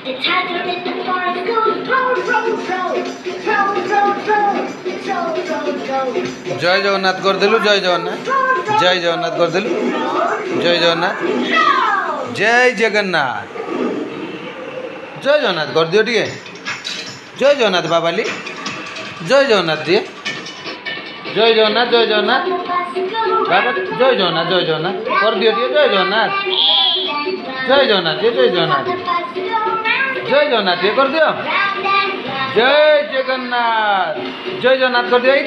The tiger in the forest goes roll, roll, roll, roll, roll, roll, roll, roll, roll. जय जगन्नाथ कर देलु जय जगन्नाथ जय जगन्नाथ कर देलु जय जगन्नाथ जय जगन्नाथ जय जगन्नाथ कर दियो टिके जय जगन्नाथ बाबाली जय जगन्नाथ दिए जय जगन्नाथ बाबा जय जगन्नाथ कर दियो टिके जय जगन्नाथ जय जगन्नाथ जय जगन्नाथ जय जगन्नाथ ये कर दियो जय जगन्नाथ जय जगन्नाथ कर दियो ये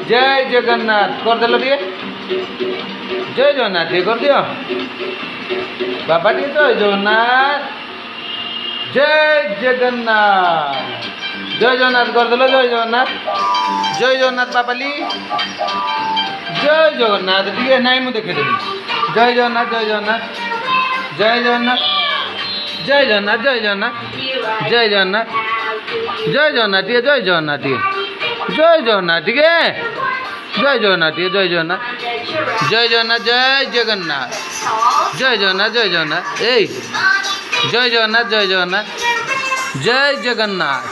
जय जगन्नाथ कर देलो टिके जय जगन्नाथ ये कर दियो बाबा टिके जय जगन्नाथ जय जगन्नाथ जय जगन्नाथ कर देलो जय जगन्नाथ बाबाली जय जगन्नाथ टिके नाई मु देखे देबी जय जगन्नाथ जय जगन्नाथ जय जगन्नाथ जय जगन्नाथ जय जगन्नाथ जय जगन्नाथ जय जगन्नाथ जय जगन्नाथ जय जगन्नाथ जय जगन्नाथ जय जगन्नाथ जय जगन्नाथ जय जगन्नाथ जय जगन्नाथ जय जगन्नाथ ए जय जगन्नाथ जय जगन्नाथ जय जगन्नाथ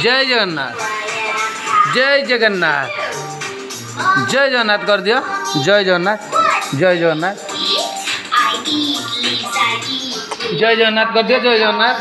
जय जगन्नाथ जय जगन्नाथ जय जगन्नाथ कर दिया जय जगन्नाथ जय जगन्नाथ जय जगन्नाथ कर दिया जय जगन्नाथ